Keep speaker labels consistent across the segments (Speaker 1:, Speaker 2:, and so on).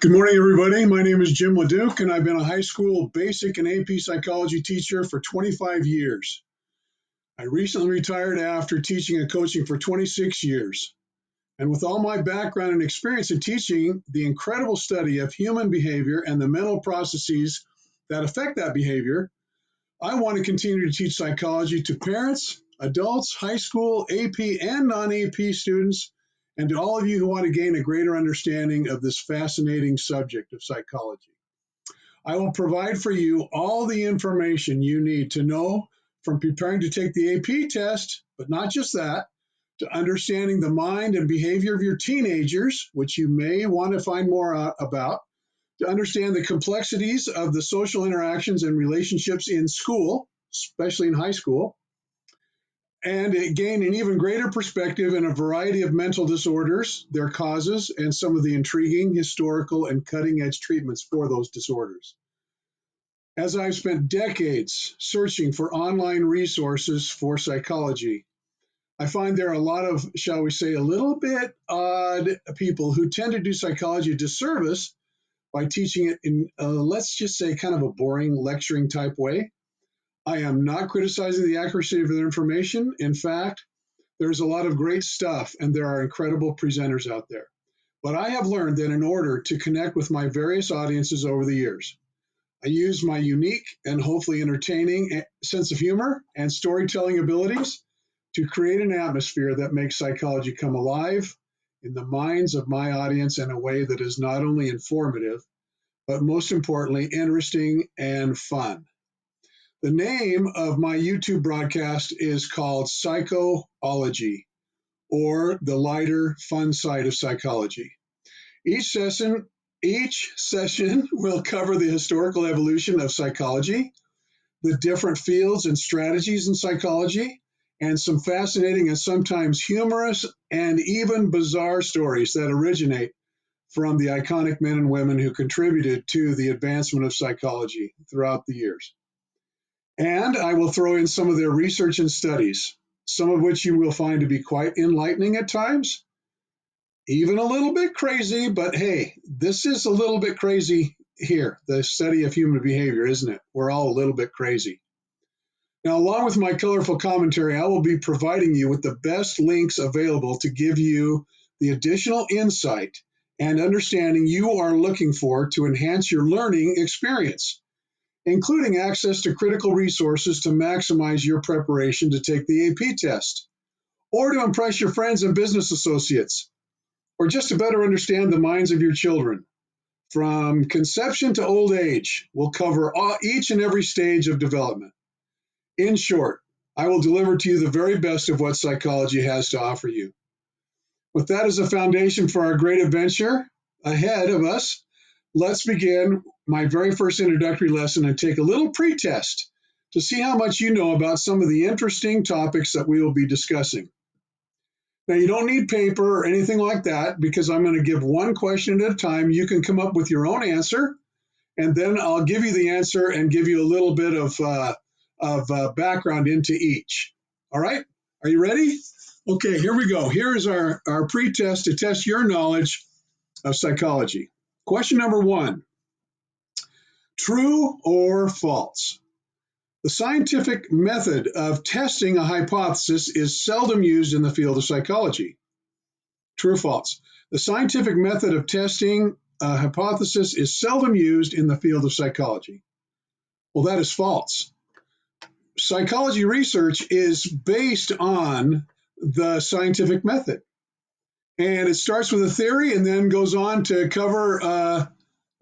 Speaker 1: Good morning, everybody. My name is Jim LeDuc, and I've been a high school basic and AP psychology teacher for 25 years. I recently retired after teaching and coaching for 26 years. And with all my background and experience in teaching the incredible study of human behavior and the mental processes that affect that behavior, I want to continue to teach psychology to parents, adults, high school, AP, and non AP students, and to all of you who want to gain a greater understanding of this fascinating subject of psychology. I will provide for you all the information you need to know from preparing to take the AP test, but not just that, to understanding the mind and behavior of your teenagers, which you may want to find more out about, to understand the complexities of the social interactions and relationships in school, especially in high school, and gain an even greater perspective in a variety of mental disorders, their causes, and some of the intriguing historical and cutting edge treatments for those disorders. As I've spent decades searching for online resources for psychology, I find there are a lot of, shall we say, a little bit odd people who tend to do psychology a disservice by teaching it in, let's just say, kind of a boring lecturing type way. I am not criticizing the accuracy of their information. In fact, there's a lot of great stuff, and there are incredible presenters out there. But I have learned that in order to connect with my various audiences over the years, I use my unique and hopefully entertaining sense of humor and storytelling abilities to create an atmosphere that makes psychology come alive in the minds of my audience in a way that is not only informative, but most importantly, interesting and fun. The name of my YouTube broadcast is called Psycho-Ology, or the lighter, fun side of psychology. Each session will cover the historical evolution of psychology, the different fields and strategies in psychology, and some fascinating and sometimes humorous and even bizarre stories that originate from the iconic men and women who contributed to the advancement of psychology throughout the years. And I will throw in some of their research and studies, some of which you will find to be quite enlightening at times, even a little bit crazy, but hey, this is a little bit crazy here, the study of human behavior, isn't it? We're all a little bit crazy. Now, along with my colorful commentary, I will be providing you with the best links available to give you the additional insight and understanding you are looking for to enhance your learning experience, including access to critical resources to maximize your preparation to take the AP test, or to impress your friends and business associates, or just to better understand the minds of your children. From conception to old age, we'll cover each and every stage of development. In short, I will deliver to you the very best of what psychology has to offer you. With that as a foundation for our great adventure ahead of us, let's begin my very first introductory lesson and take a little pretest to see how much you know about some of the interesting topics that we will be discussing. Now, you don't need paper or anything like that because I'm going to give one question at a time. You can come up with your own answer, and then I'll give you the answer and give you a little bit of background into each. All right? Are you ready? Okay, here we go. Here is our pretest to test your knowledge of psychology. Question number one, true or false? The scientific method of testing a hypothesis is seldom used in the field of psychology. True or false? The scientific method of testing a hypothesis is seldom used in the field of psychology. Well, that is false. Psychology research is based on the scientific method. And it starts with a theory and then goes on to cover,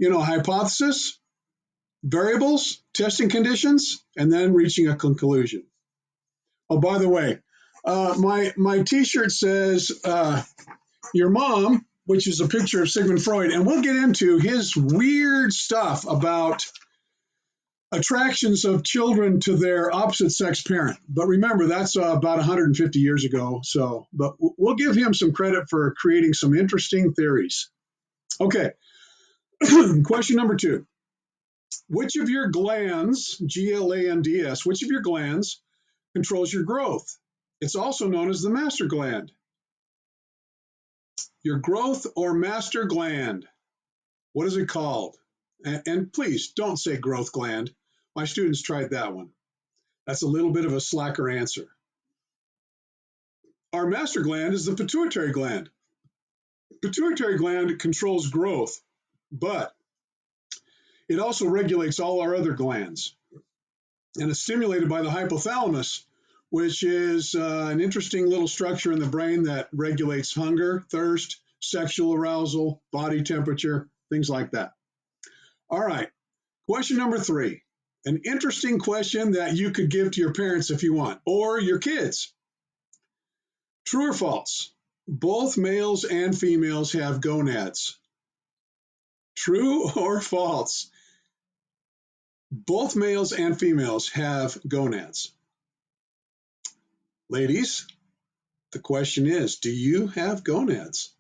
Speaker 1: hypothesis, variables, testing conditions, and then reaching a conclusion. Oh, by the way, my T-shirt says "Your Mom," which is a picture of Sigmund Freud, and we'll get into his weird stuff about attractions of children to their opposite sex parent. But remember, that's about 150 years ago. But we'll give him some credit for creating some interesting theories. Okay, question number two. Which of your glands, glands, which of your glands controls your growth? It's also known as the master gland. Your growth or master gland. What is it called? And please don't say growth gland. My students tried that one. That's a little bit of a slacker answer. Our master gland is the pituitary gland. Pituitary gland controls growth, but it also regulates all our other glands. And it's stimulated by the hypothalamus, which is an interesting little structure in the brain that regulates hunger, thirst, sexual arousal, body temperature, things like that. All right, question number 3. An interesting question that you could give to your parents if you want, or your kids. True or false? Both males and females have gonads. True or false? Both males and females have gonads. Ladies, the question is, do you have gonads?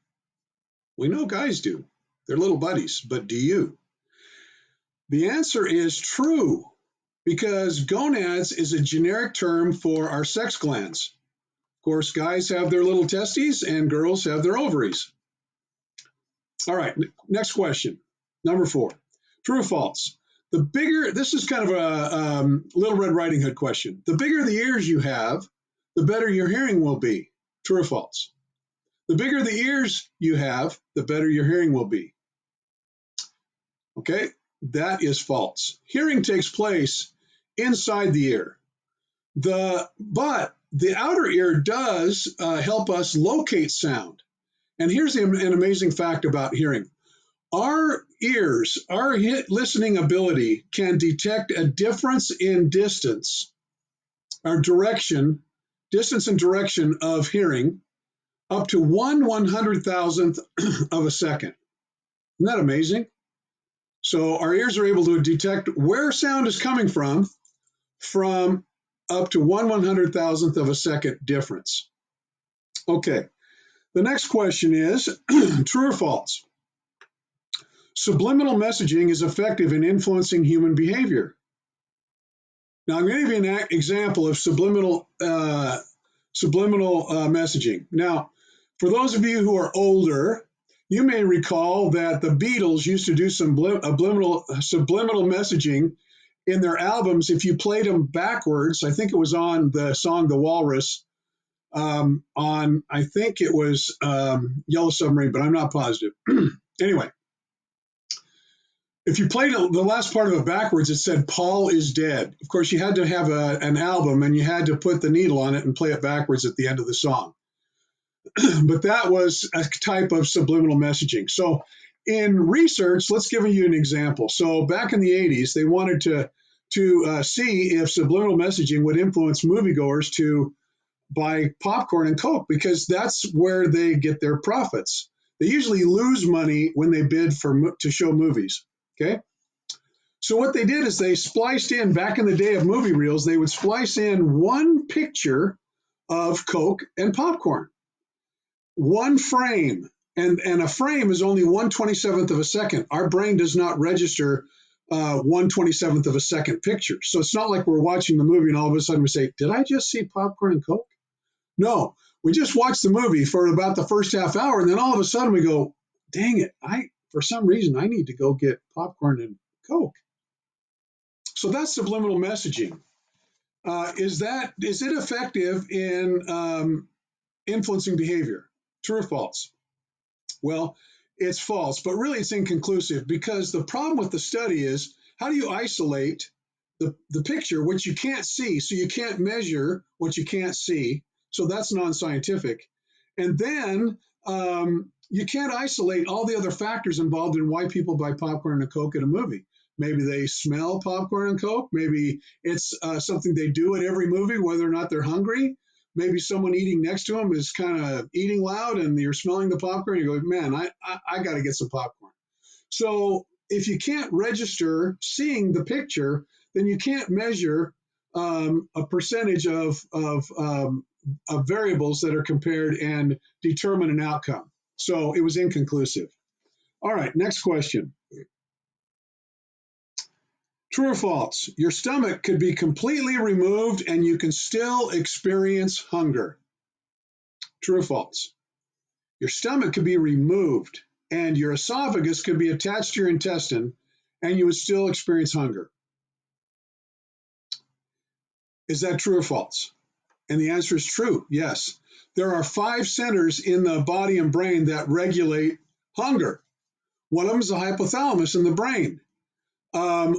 Speaker 1: We know guys do. They're little buddies, but do you? The answer is true, because gonads is a generic term for our sex glands. Of course, guys have their little testes and girls have their ovaries. All right, next question, number 4. True or false? This is kind of a Little Red Riding Hood question. The bigger the ears you have, the better your hearing will be. True or false? The bigger the ears you have, the better your hearing will be. Okay, that is false. Hearing takes place inside the ear. But the outer ear does help us locate sound. And here's an amazing fact about hearing. Our ears, our listening ability can detect a difference in distance, or distance and direction of hearing up to 1/100,000th of a second. Isn't that amazing? So our ears are able to detect where sound is coming from up to 1/100,000th of a second difference. Okay, the next question is, true or false? Subliminal messaging is effective in influencing human behavior. Now, I'm going to give you an example of subliminal messaging. Now, for those of you who are older, you may recall that the Beatles used to do subliminal messaging in their albums. If you played them backwards, I think it was on the song The Walrus, I think it was Yellow Submarine, but I'm not positive. Anyway, if you played the last part of it backwards, it said Paul is dead. Of course, you had to have an album, and you had to put the needle on it and play it backwards at the end of the song. But that was a type of subliminal messaging. So in research, let's give you an example. So back in the 80s, they wanted to see if subliminal messaging would influence moviegoers to buy popcorn and Coke, because that's where they get their profits. They usually lose money when they bid to show movies. Okay. So what they did is they spliced in, back in the day of movie reels, they would splice in one picture of Coke and popcorn. One frame, and a frame is only 1/27th of a second. Our brain does not register 1/27th of a second picture. So it's not like we're watching the movie and all of a sudden we say, did I just see popcorn and Coke? No, we just watched the movie for about the first half hour, and then all of a sudden we go, dang it, for some reason I need to go get popcorn and Coke. So that's subliminal messaging. Is it effective in influencing behavior? True or false? Well, it's false, but really it's inconclusive, because the problem with the study is, how do you isolate the picture, which you can't see? So you can't measure what you can't see. So that's non-scientific. And then you can't isolate all the other factors involved in why people buy popcorn and Coke at a movie. Maybe they smell popcorn and Coke. Maybe it's something they do at every movie, whether or not they're hungry. Maybe someone eating next to them is kind of eating loud and you're smelling the popcorn. You go, man, I got to get some popcorn. So if you can't register seeing the picture, then you can't measure a percentage of variables that are compared and determine an outcome. So it was inconclusive. All right, next question. True or false? Your stomach could be completely removed and you can still experience hunger. True or false? Your stomach could be removed and your esophagus could be attached to your intestine, and you would still experience hunger. Is that true or false? And the answer is true, yes. There are 5 centers in the body and brain that regulate hunger. One of them is the hypothalamus in the brain.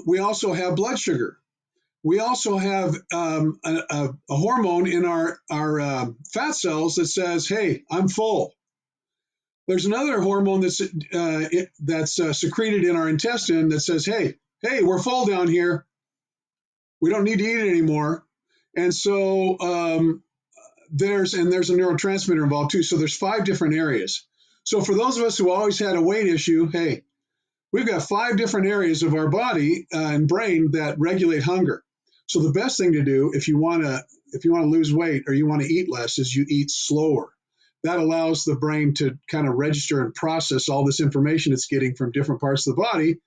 Speaker 1: We also have blood sugar. We also have a hormone in our fat cells that says, hey, I'm full. There's another hormone that's secreted in our intestine that says, hey, we're full down here. We don't need to eat it anymore. And so there's a neurotransmitter involved too. So there's 5 different areas. So for those of us who always had a weight issue, hey, we've got 5 different areas of our body and brain that regulate hunger. So the best thing to do if you want to lose weight or you want to eat less is you eat slower. That allows the brain to kind of register and process all this information it's getting from different parts of the body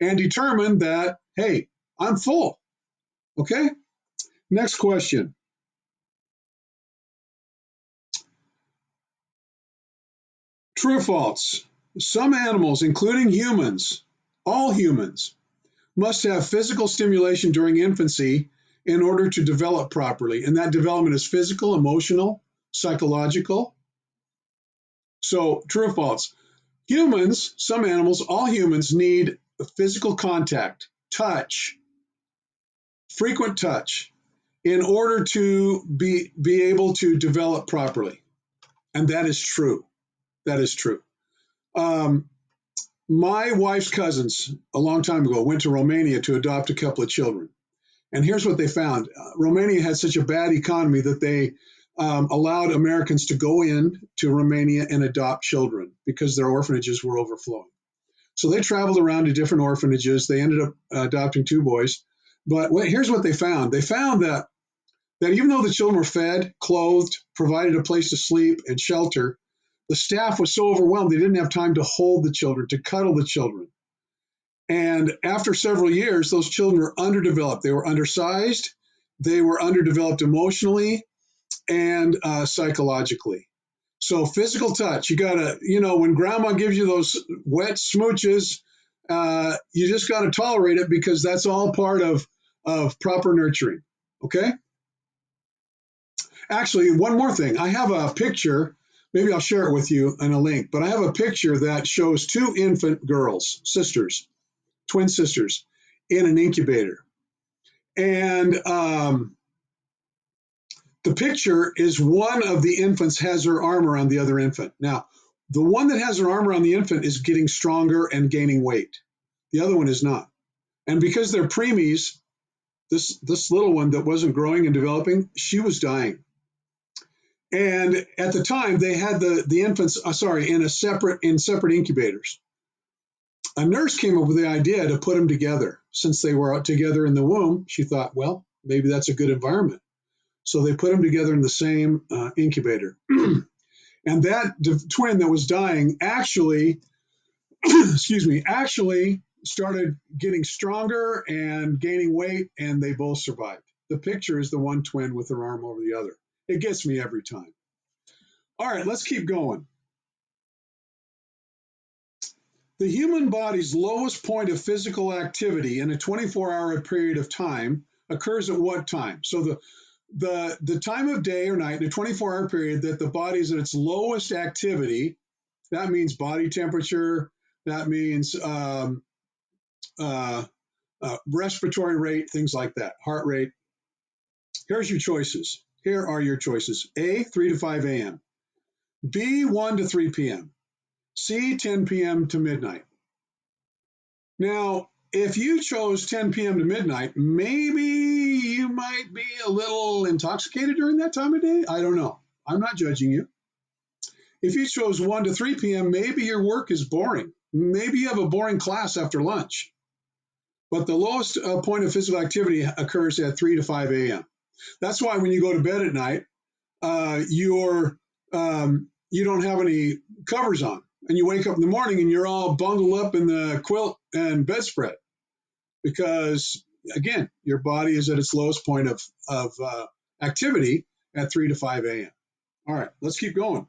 Speaker 1: and determine that, hey, I'm full. Okay? Next question. True or false? Some animals, including humans, all humans, must have physical stimulation during infancy in order to develop properly. And that development is physical, emotional, psychological. So, true or false? Humans, some animals, all humans need physical contact, touch, frequent touch, in order to be able to develop properly. And that is true. That is true. My wife's cousins, a long time ago, went to Romania to adopt a couple of children. And here's what they found. Romania had such a bad economy that they allowed Americans to go in to Romania and adopt children because their orphanages were overflowing. So they traveled around to different orphanages. They ended up adopting 2 boys. But here's what they found. They found that even though the children were fed, clothed, provided a place to sleep and shelter, the staff was so overwhelmed they didn't have time to hold the children, to cuddle the children. And after several years, those children were underdeveloped. They were undersized, they were underdeveloped emotionally and psychologically. So physical touch, you gotta, when grandma gives you those wet smooches, you just gotta tolerate it because that's all part of proper nurturing, okay? Actually, one more thing. I have a picture, maybe I'll share it with you in a link, but I have a picture that shows 2 infant girls, sisters, twin sisters, in an incubator. And the picture is one of the infants has her arm around the other infant. Now, the one that has her arm around the infant is getting stronger and gaining weight. The other one is not. And because they're preemies, this little one that wasn't growing and developing, she was dying. And at the time, they had the infants, in separate incubators. A nurse came up with the idea to put them together. Since they were together in the womb, she thought, well, maybe that's a good environment. So they put them together in the same incubator. And that twin that was dying actually, actually started getting stronger and gaining weight, and they both survived. The picture is the one twin with her arm over the other. It gets me every time. All right, let's keep going. The human body's lowest point of physical activity in a 24-hour period of time occurs at what time? So the time of day or night in a 24-hour period that the body is at its lowest activity, that means body temperature, that means respiratory rate, things like that, heart rate. Here's your choices. Here are your choices. A, 3 to 5 a.m. B, 1 to 3 p.m. C, 10 p.m. to midnight. Now, if you chose 10 p.m. to midnight, maybe you might be a little intoxicated during that time of day. I don't know. I'm not judging you. If you chose 1 to 3 p.m., maybe your work is boring. Maybe you have a boring class after lunch. But the lowest point of physical activity occurs at 3 to 5 a.m. That's why when you go to bed at night, you don't have any covers on. And you wake up in the morning and you're all bundled up in the quilt and bedspread. Because, again, your body is at its lowest point of activity at 3 to 5 a.m. All right, let's keep going.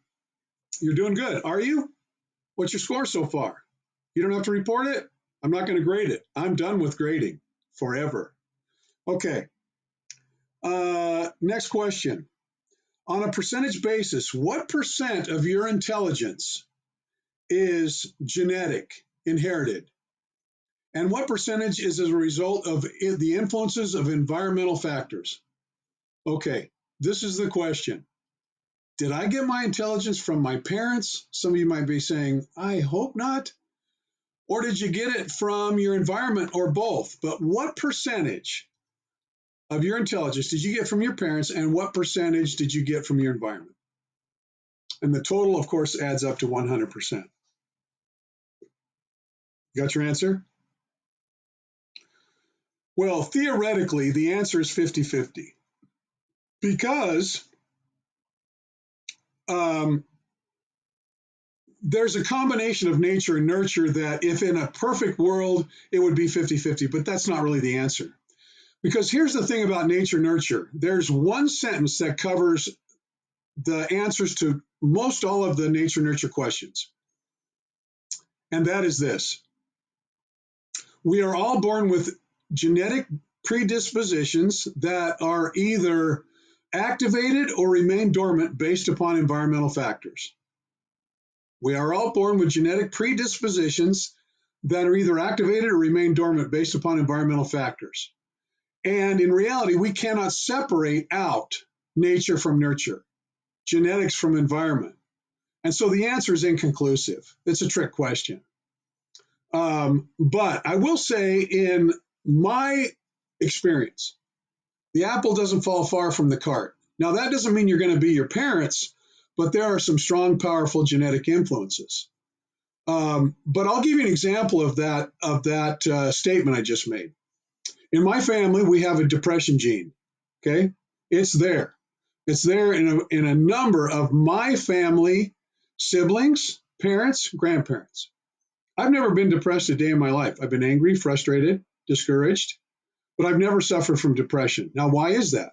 Speaker 1: You're doing good, are you? What's your score so far? You don't have to report it. I'm not going to grade it. I'm done with grading forever. Okay. Next question. On a percentage basis, what percent of your intelligence is genetic, inherited? And what percentage is as a result of the influences of environmental factors? Okay, this is the question. Did I get my intelligence from my parents? Some of you might be saying, I hope not. Or did you get it from your environment or both? But what percentage of your intelligence did you get from your parents and what percentage did you get from your environment? And the total, of course, adds up to 100%. You got your answer? Well, theoretically, the answer is 50-50 because there's a combination of nature and nurture that if in a perfect world, it would be 50-50, but that's not really the answer. Because here's the thing about nature nurture. There's one sentence that covers the answers to most all of the nature nurture questions. And that is this. We are all born with genetic predispositions that are either activated or remain dormant based upon environmental factors. We are all born with genetic predispositions that are either activated or remain dormant based upon environmental factors. And in reality, we cannot separate out nature from nurture, genetics from environment. And so the answer is inconclusive. It's a trick question. But I will say, in my experience, the apple doesn't fall far from the cart. Now, that doesn't mean you're going to be your parents, but there are some strong, powerful genetic influences. But I'll give you an example of that statement I just made. In my family, we have a depression gene. Okay, it's there. It's there in a number of my family siblings, parents, grandparents. I've never been depressed a day in my life. I've been angry, frustrated, discouraged, but I've never suffered from depression. Now, why is that?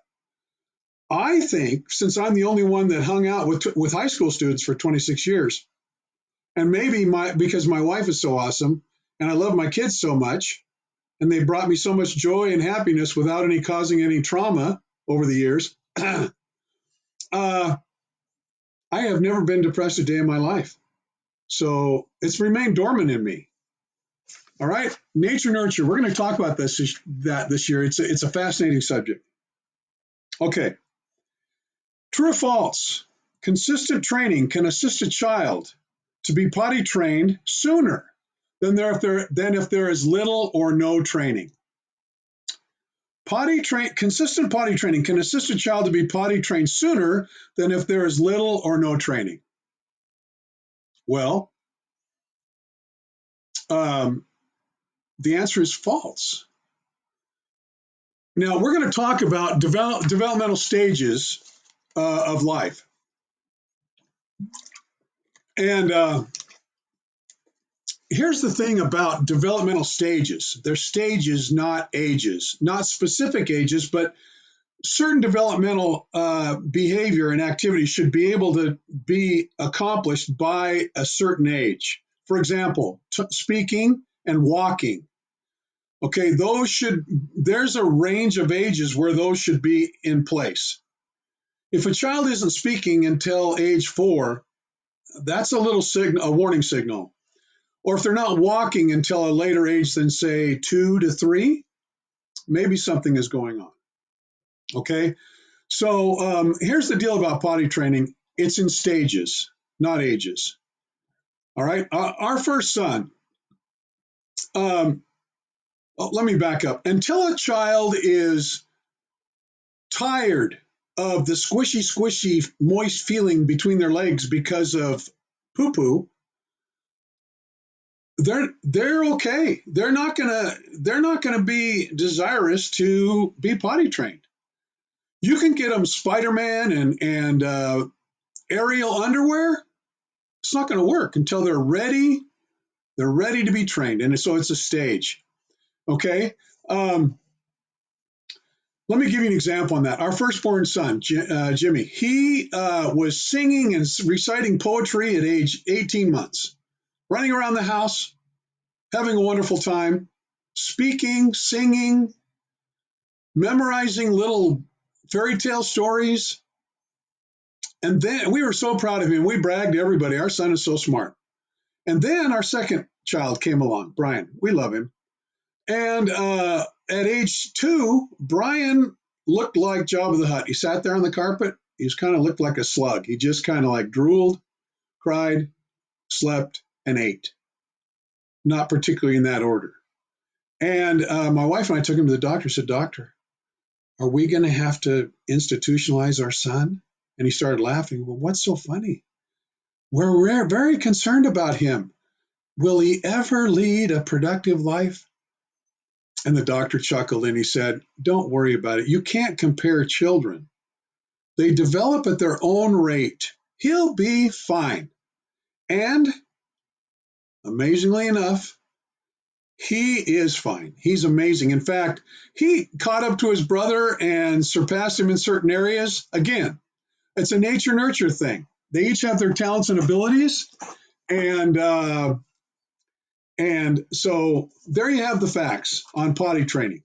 Speaker 1: I think since I'm the only one that hung out with high school students for 26 years, and maybe because my wife is so awesome and I love my kids so much, and they brought me so much joy and happiness without causing any trauma over the years, I have never been depressed a day in my life. So it's remained dormant in me. All right, nature nurture. We're going to talk about this year. It's a fascinating subject. Okay, true or false? Consistent training can assist a child to be potty trained sooner than if there is little or no training. Consistent potty training can assist a child to be potty trained sooner than if there is little or no training. Well, the answer is false. Now, we're going to talk about developmental stages of life. And here's the thing about developmental stages. They're stages, not ages, not specific ages, but certain developmental behavior and activity should be able to be accomplished by a certain age. For example, speaking and walking. Okay, there's a range of ages where those should be in place. If a child isn't speaking until age 4, that's a warning signal. Or if they're not walking until a later age than, say, 2 to 3, maybe something is going on. Okay, so here's the deal about potty training. It's in stages, not ages. All right, our first son, let me back up. Until a child is tired of the squishy, moist feeling between their legs because of poo-poo, they're okay. They're not gonna be desirous to be potty trained. You can get them Spider-Man and Ariel underwear. It's not going to work until they're ready. They're ready to be trained, and so it's a stage. Okay. Let me give you an example on that. Our firstborn son, Jimmy, he was singing and reciting poetry at age 18 months. running around the house, having a wonderful time, speaking, singing, memorizing little fairy tale stories. And then we were so proud of him. We bragged to everybody, our son is so smart. And then our second child came along, Brian. We love him. And at age 2, Brian looked like Jabba the Hutt. He sat there on the carpet. He just kind of looked like a slug. He just kind of like drooled, cried, slept, and ate. Not particularly in that order. And my wife and I took him to the doctor, said, Doctor, are we going to have to institutionalize our son? And he started laughing. Well, what's so funny? We're very concerned about him. Will he ever lead a productive life? And the doctor chuckled and he said, Don't worry about it. You can't compare children. They develop at their own rate. He'll be fine. And amazingly enough, he is fine. He's amazing. In fact, he caught up to his brother and surpassed him in certain areas. Again, it's a nature-nurture thing. They each have their talents and abilities. And so there you have the facts on potty training.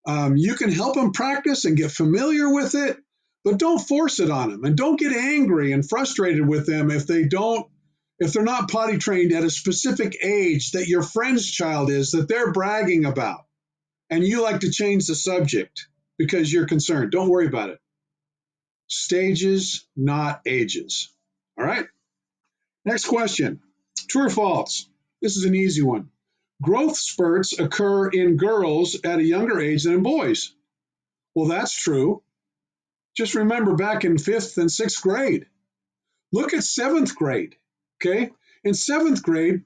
Speaker 1: You can help them practice and get familiar with it, but don't force it on them, and don't get angry and frustrated with them if they're not potty trained at a specific age that your friend's child is that they're bragging about, and you like to change the subject because you're concerned. Don't worry about it. Stages, not ages. All right. Next question. True or false? This is an easy one. Growth spurts occur in girls at a younger age than in boys. Well, that's true. Just remember back in 5th and 6th grade. Look at 7th grade. Okay. In 7th grade,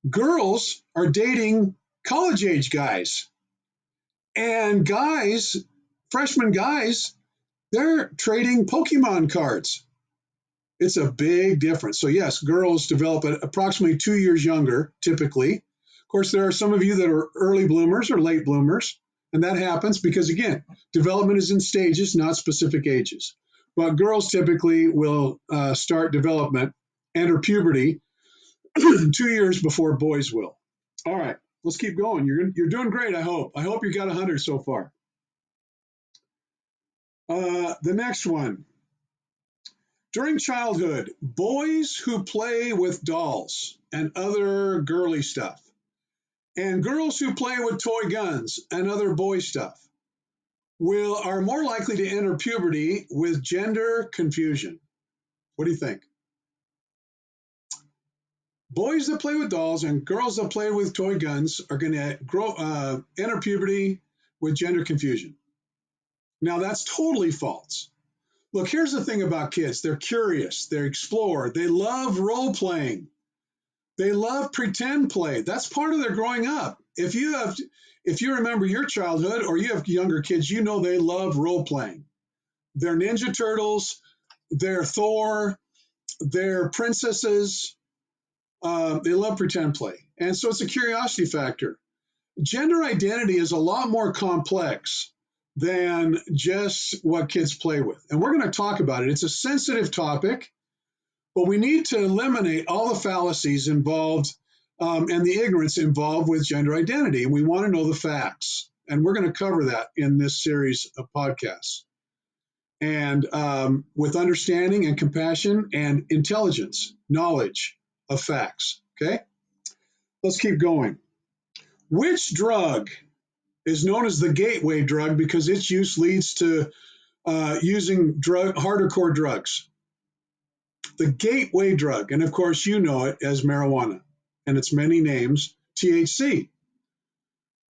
Speaker 1: girls are dating college age guys. And guys, freshman guys, they're trading Pokemon cards. It's a big difference. So, yes, girls develop at approximately 2 years younger, typically. Of course, there are some of you that are early bloomers or late bloomers, and that happens because, again, development is in stages, not specific ages. But girls typically will start development, enter puberty 2 years before boys will. All right, let's keep going. You're doing great, I hope. I hope you got 100 so far. The next one. During childhood, boys who play with dolls and other girly stuff, and girls who play with toy guns and other boy stuff are more likely to enter puberty with gender confusion. What do you think? Boys that play with dolls and girls that play with toy guns are going to enter puberty with gender confusion. Now, that's totally false. Look, here's the thing about kids. They're curious. They explore. They love role playing. They love pretend play. That's part of their growing up. If you remember your childhood or you have younger kids, you know they love role playing. They're Ninja Turtles. They're Thor. They're princesses. They love pretend play. And so it's a curiosity factor. Gender identity is a lot more complex than just what kids play with. And we're going to talk about it. It's a sensitive topic, but we need to eliminate all the fallacies involved and the ignorance involved with gender identity. And we want to know the facts. And we're going to cover that in this series of podcasts. And with understanding and compassion and intelligence, knowledge of facts. Okay? Let's keep going. Which drug is known as the gateway drug because its use leads to using harder core drugs? The gateway drug, and of course you know it as marijuana, and its many names, THC.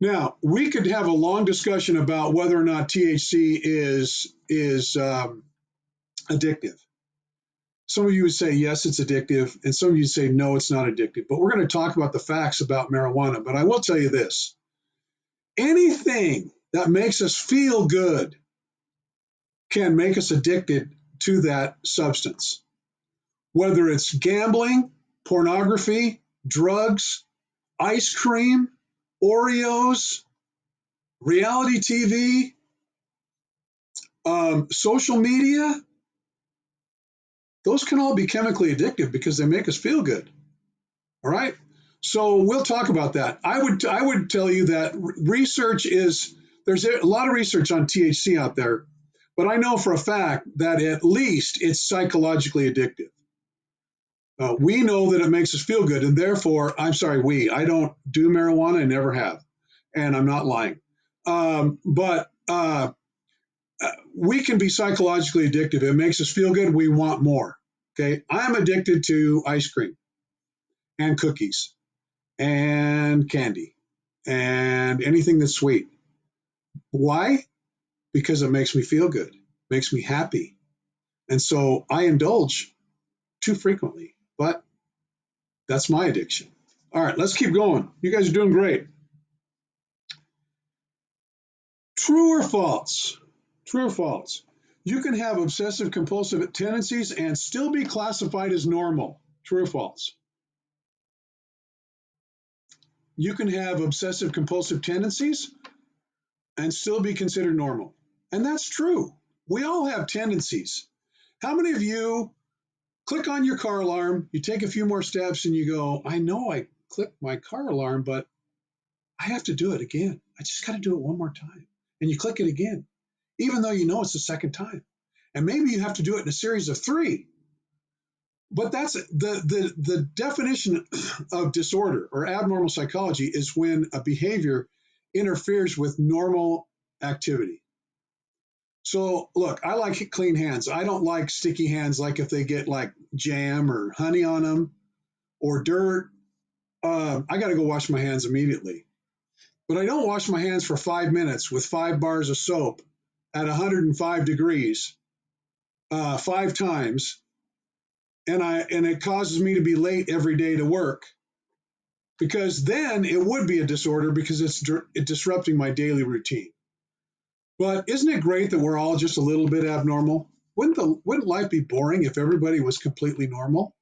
Speaker 1: Now, we could have a long discussion about whether or not THC is addictive. Some of you would say, yes, it's addictive, and some of you would say, no, it's not addictive. But we're going to talk about the facts about marijuana. But I will tell you this. Anything that makes us feel good can make us addicted to that substance. Whether it's gambling, pornography, drugs, ice cream, Oreos, reality TV, social media, those can all be chemically addictive because they make us feel good. All right. So we'll talk about that. I would tell you that research is there's a lot of research on THC out there, but I know for a fact that at least it's psychologically addictive. We know that it makes us feel good, and therefore, I'm sorry, I don't do marijuana, I never have, and I'm not lying. But we can be psychologically addictive. It makes us feel good. We want more. Okay. I'm addicted to ice cream and cookies and candy and anything that's sweet. Why? Because it makes me feel good, makes me happy. And so I indulge too frequently, but that's my addiction. All right, let's keep going. You guys are doing great. True or false? True or false? You can have obsessive compulsive tendencies and still be classified as normal. True or false? You can have obsessive compulsive tendencies and still be considered normal. And that's true. We all have tendencies. How many of you click on your car alarm, you take a few more steps, and you go, I know I clicked my car alarm, but I have to do it again. I just got to do it one more time. And you click it again, even though you know it's the second time. And maybe you have to do it in a series of three. But that's the definition of disorder or abnormal psychology is when a behavior interferes with normal activity. So look, I like clean hands. I don't like sticky hands, like if they get like jam or honey on them or dirt. I got to go wash my hands immediately. But I don't wash my hands for 5 minutes with 5 bars of soap at 105 degrees 5 times, and it causes me to be late every day to work because then it would be a disorder because it's disrupting my daily routine. But isn't it great that we're all just a little bit abnormal? Wouldn't life be boring if everybody was completely normal?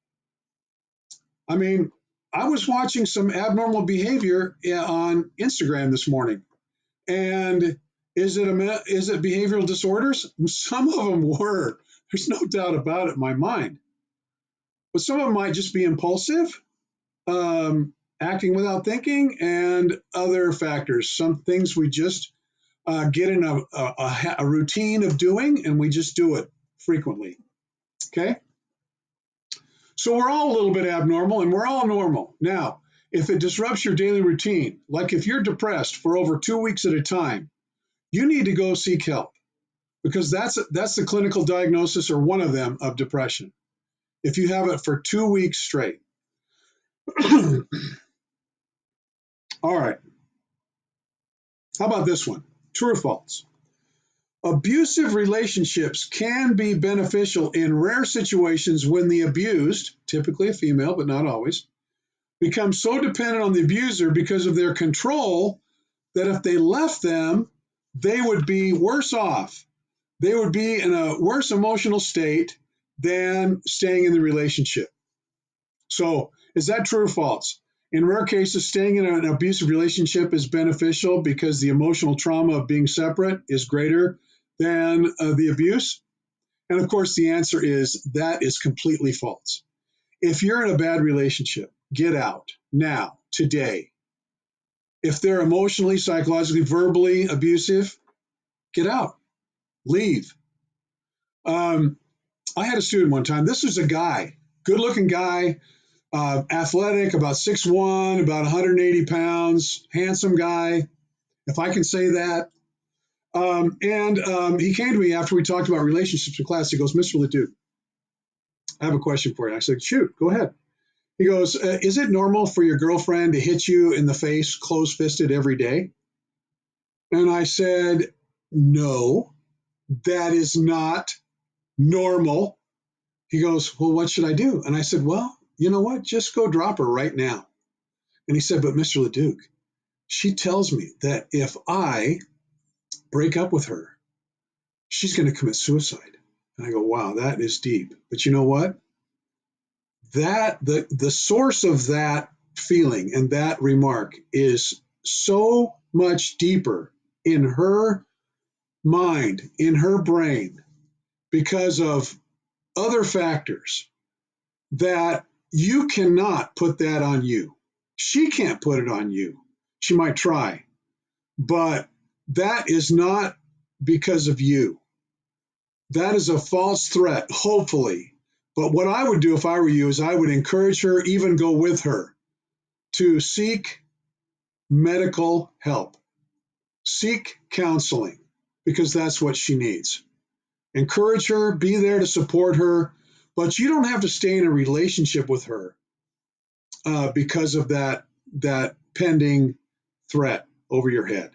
Speaker 1: I mean, I was watching some abnormal behavior on Instagram this morning, and is it behavioral disorders? Some of them were. There's no doubt about it in my mind. But some of them might just be impulsive, acting without thinking, and other factors. Some things we just get in a routine of doing, and we just do it frequently. Okay? So we're all a little bit abnormal, and we're all normal. Now, if it disrupts your daily routine, like if you're depressed for over 2 weeks at a time, you need to go seek help because that's the clinical diagnosis or one of them of depression. If you have it for 2 weeks straight. All right. How about this one? True or false? Abusive relationships can be beneficial in rare situations when the abused, typically a female, but not always, become so dependent on the abuser because of their control that if they left them, they would be worse off. They would be in a worse emotional state than staying in the relationship. So, is that true or false? In rare cases, staying in an abusive relationship is beneficial because the emotional trauma of being separate is greater than the abuse. And of course, the answer is that is completely false. If you're in a bad relationship, get out now, today. If they're emotionally, psychologically, verbally abusive, get out, leave. I had a student one time. This was a guy, good looking guy, athletic, about 6'1", about 180 pounds, handsome guy, if I can say that. And he came to me after we talked about relationships in class. He goes, Mr. LeDuc, I have a question for you. I said, shoot, go ahead. He goes, is it normal for your girlfriend to hit you in the face close-fisted every day? And I said, no, that is not normal. He goes, well, what should I do? And I said, well, you know what? Just go drop her right now. And he said, but Mr. LeDuc, she tells me that if I break up with her, she's going to commit suicide. And I go, wow, that is deep. But you know what? That the source of that feeling and that remark is so much deeper in her mind, in her brain, because of other factors that You cannot put that on you. She can't put it on you. She might try, but that is not because of you. That is a false threat, hopefully. But what I would do if I were you is I would encourage her, even go with her, to seek medical help, seek counseling, because that's what she needs. Encourage her, be there to support her, but you don't have to stay in a relationship with her because of that pending threat over your head.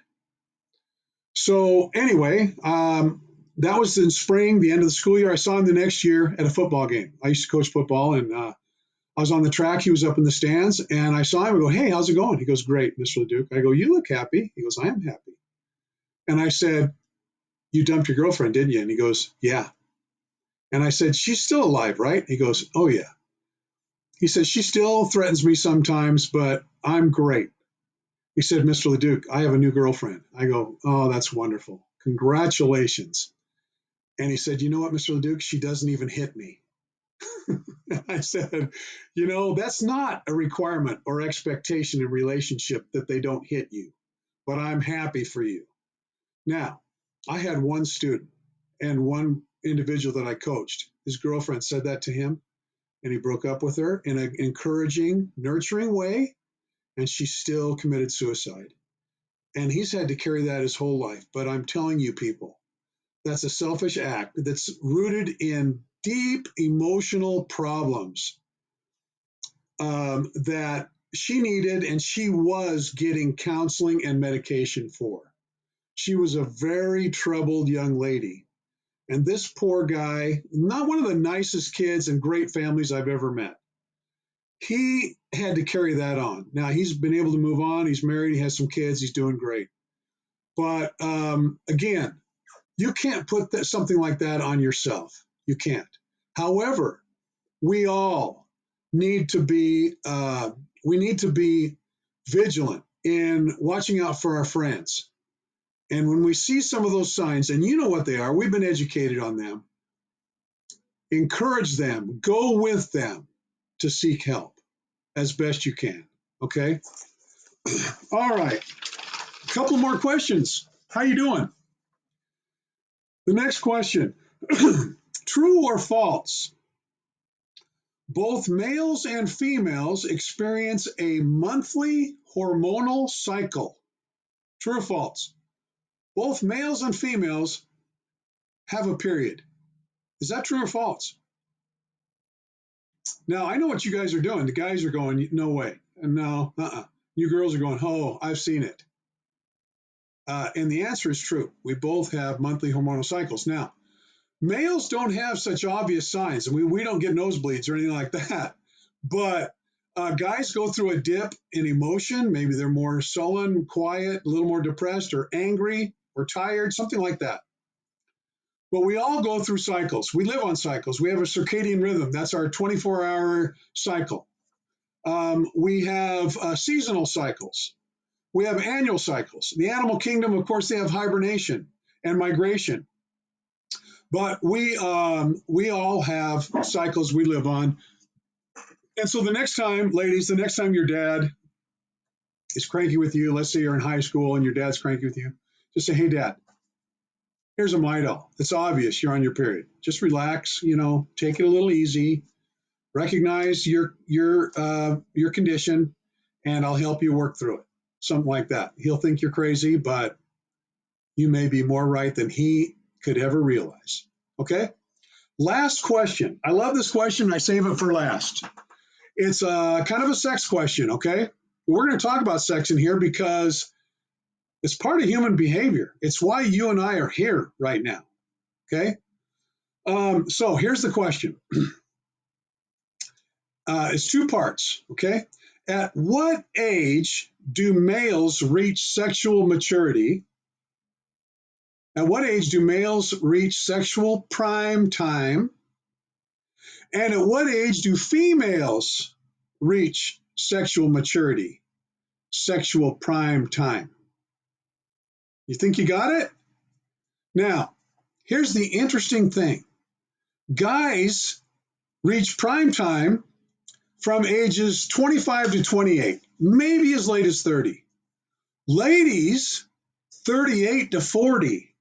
Speaker 1: So anyway, that was in spring, the end of the school year. I saw him the next year at a football game. I used to coach football, and I was on the track. He was up in the stands, and I saw him. I go, "Hey, how's it going?" He goes, "Great, Mr. LeDuc." I go, "You look happy." He goes, "I am happy." And I said, "You dumped your girlfriend, didn't you?" And he goes, "Yeah." And I said, "She's still alive, right?" He goes, "Oh yeah." He says, "She still threatens me sometimes, but I'm great." He said, "Mr. LeDuc, I have a new girlfriend." I go, "Oh, that's wonderful. Congratulations." And he said, "You know what, Mr. LeDuc? She doesn't even hit me." I said, "That's not a requirement or expectation in relationship that they don't hit you, but I'm happy for you." Now, I had one student and one individual that I coached. His girlfriend said that to him, and he broke up with her in an encouraging, nurturing way, and she still committed suicide. And he's had to carry that his whole life. But I'm telling you, people, that's a selfish act that's rooted in deep emotional problems that she needed and she was getting counseling and medication for. She was a very troubled young lady. And this poor guy, not one of the nicest kids and great families I've ever met, he had to carry that on. Now, he's been able to move on. He's married. He has some kids. He's doing great. But again, you can't put something like that on yourself. You can't. However, we all need to be we need to be vigilant in watching out for our friends. And when we see some of those signs, and you know what they are, we've been educated on them, encourage them, go with them to seek help as best you can. Okay? All right. A couple more questions. How you doing? The next question. True or false? Both males and females experience a monthly hormonal cycle. True or false? Both males and females have a period. Is that true or false? Now, I know what you guys are doing. The guys are going, no way. And no, You girls are going, oh, I've seen it. And the answer is true. We both have monthly hormonal cycles. Now, males don't have such obvious signs. I mean, we don't get nosebleeds or anything like that. But guys go through a dip in emotion. Maybe they're more sullen, quiet, a little more depressed or angry or tired, something like that. But we all go through cycles. We live on cycles. We have a circadian rhythm. That's our 24-hour cycle. We have seasonal cycles. We have annual cycles. The animal kingdom, of course, they have hibernation and migration. But we all have cycles we live on. And so the next time, ladies, the next time your dad is cranky with you, let's say you're in high school and your dad's cranky with you, just say, hey, Dad, here's a Midol. It's obvious you're on your period. Just relax, take it a little easy. Recognize your condition, and I'll help you work through it. Something like that. He'll think you're crazy, but you may be more right than he could ever realize. Okay? Last question. I love this question. I save it for last. It's kind of a sex question, okay? We're going to talk about sex in here because it's part of human behavior. It's why you and I are here right now, okay? So here's the question. It's two parts, okay? At what age do males reach sexual maturity? At what age do males reach sexual prime time? And at what age do females reach sexual maturity, sexual prime time? You think you got it? Now, here's the interesting thing. Guys reach prime time from ages 25 to 28, maybe as late as 30. Ladies, 38 to 40.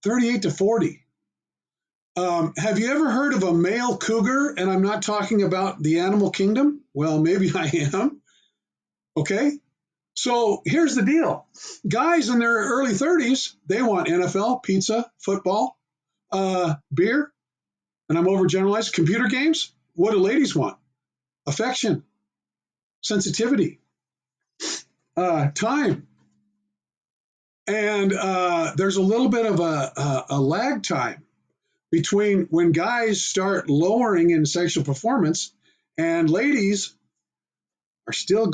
Speaker 1: 38 to 40. Have you ever heard of a male cougar? And I'm not talking about the animal kingdom. Well, maybe I am. Okay. So here's the deal. Guys in their early 30s, they want NFL, pizza, football, beer, and I'm overgeneralized, computer games. What do ladies want? Affection, sensitivity, time. And there's a little bit of a lag time between when guys start lowering in sexual performance and ladies are still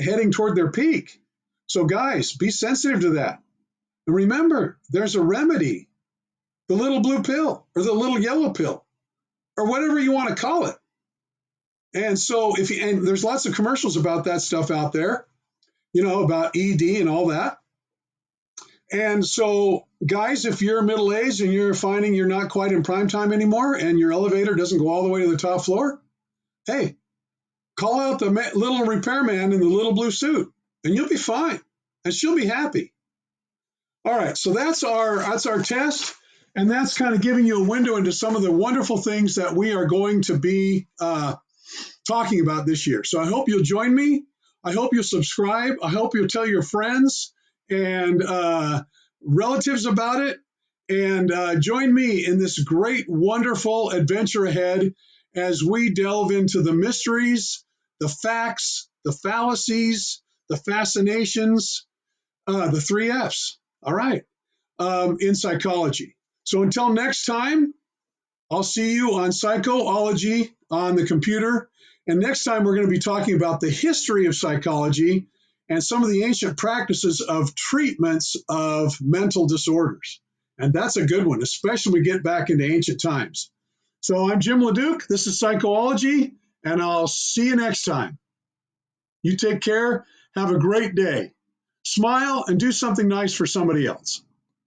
Speaker 1: heading toward their peak. So guys, be sensitive to that. And remember, there's a remedy, the little blue pill or the little yellow pill or whatever you want to call it. And so and there's lots of commercials about that stuff out there, about ED and all that. And so, guys, if you're middle-aged and you're finding you're not quite in prime time anymore and your elevator doesn't go all the way to the top floor, hey, call out the little repairman in the little blue suit, and you'll be fine, and she'll be happy. All right, so that's our test, and that's kind of giving you a window into some of the wonderful things that we are going to be talking about this year. So I hope you'll join me. I hope you'll subscribe. I hope you'll tell your friends and relatives about it, and join me in this great, wonderful adventure ahead as we delve into the mysteries, the facts, the fallacies, the fascinations, the 3 Fs. All right, in psychology. So until next time, I'll see you on Psycho-Ology on the computer. And next time, we're going to be talking about the history of psychology and some of the ancient practices of treatments of mental disorders. And that's a good one, especially when we get back into ancient times. So I'm Jim LeDuc. This is Psycho-Ology, and I'll see you next time. You take care. Have a great day. Smile and do something nice for somebody else.